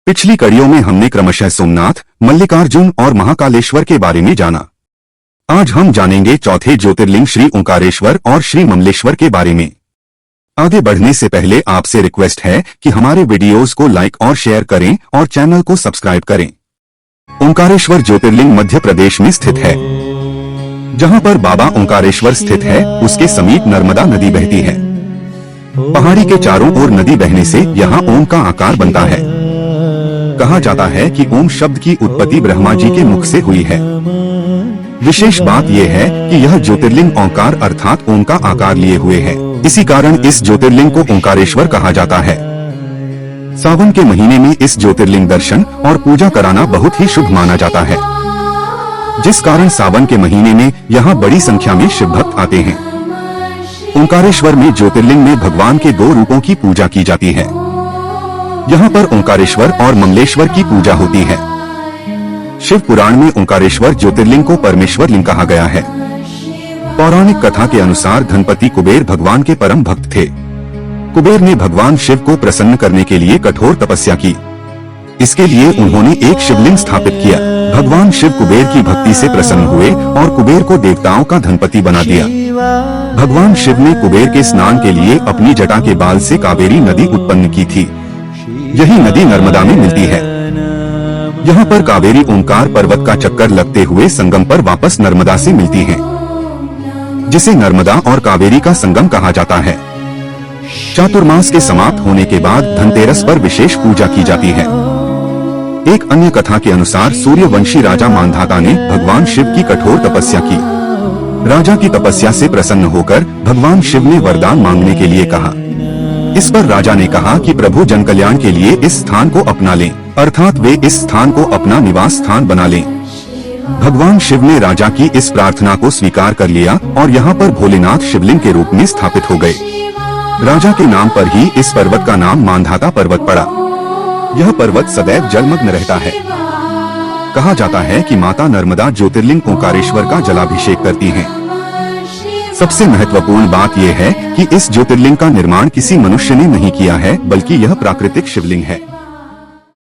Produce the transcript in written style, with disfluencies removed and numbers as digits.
पिछली कड़ियों में हमने क्रमशः सोमनाथ, मल्लिकार्जुन और महाकालेश्वर के बारे में जाना। आज हम जानेंगे चौथे ज्योतिर्लिंग श्री ओंकारेश्वर और श्री ममलेश्वर के बारे में। आगे बढ़ने से पहले आपसे रिक्वेस्ट है कि हमारे वीडियोस को लाइक और शेयर करें और चैनल को सब्सक्राइब करें। ओंकारेश्वर ज्योतिर्लिंग मध्य प्रदेश में स्थित है। जहां पर बाबा ओंकारेश्वर स्थित है, उसके समीप नर्मदा नदी बहती है। पहाड़ी के चारों ओर नदी बहने से यहाँ ओम का आकार बनता है। कहा जाता है कि ओम शब्द की उत्पत्ति ब्रह्मा जी के मुख से हुई है। विशेष बात यह है कि यह ज्योतिर्लिंग ओंकार अर्थात ओम का आकार लिए हुए है। इसी कारण इस ज्योतिर्लिंग को ओंकारेश्वर कहा जाता है। सावन के महीने में इस ज्योतिर्लिंग दर्शन और पूजा कराना बहुत ही शुभ माना जाता है, जिस कारण सावन के महीने में यहाँ बड़ी संख्या में शिव भक्त आते हैं। ओंकारेश्वर में ज्योतिर्लिंग में भगवान के 2 रूपों की पूजा की जाती है। यहाँ पर ओंकारेश्वर और ममलेश्वर की पूजा होती है। शिव पुराण में ओंकारेश्वर ज्योतिर्लिंग को परमेश्वर लिंग कहा गया है। पौराणिक कथा के अनुसार धनपति कुबेर भगवान के परम भक्त थे। कुबेर ने भगवान शिव को प्रसन्न करने के लिए कठोर तपस्या की। इसके लिए उन्होंने एक शिवलिंग स्थापित किया। भगवान शिव कुबेर की भक्ति से प्रसन्न हुए और कुबेर को देवताओं का धनपति बना दिया। भगवान शिव ने कुबेर के स्नान के लिए अपनी जटा के बाल से कावेरी नदी उत्पन्न की थी। यही नदी नर्मदा में मिलती है। यहाँ पर कावेरी ओंकार पर्वत का चक्कर लगते हुए संगम पर वापस नर्मदा से मिलती है, जिसे नर्मदा और कावेरी का संगम कहा जाता है। चातुर्मास के समाप्त होने के बाद धनतेरस पर विशेष पूजा की जाती है। एक अन्य कथा के अनुसार सूर्यवंशी राजा मांधाता ने भगवान शिव की कठोर तपस्या की। राजा की तपस्या से प्रसन्न होकर भगवान शिव ने वरदान मांगने के लिए कहा। इस पर राजा ने कहा कि प्रभु जन कल्याण के लिए इस स्थान को अपना लें, अर्थात वे इस स्थान को अपना निवास स्थान बना लें। भगवान शिव ने राजा की इस प्रार्थना को स्वीकार कर लिया और यहाँ पर भोलेनाथ शिवलिंग के रूप में स्थापित हो गए। राजा के नाम पर ही इस पर्वत का नाम मांधाता पर्वत पड़ा। यह पर्वत सदैव जलमग्न रहता है। कहा जाता है कि माता नर्मदा ज्योतिर्लिंग ओंकारेश्वर का जलाभिषेक करती हैं। सबसे महत्वपूर्ण बात यह है कि इस ज्योतिर्लिंग का निर्माण किसी मनुष्य ने नहीं किया है, बल्कि यह प्राकृतिक शिवलिंग है।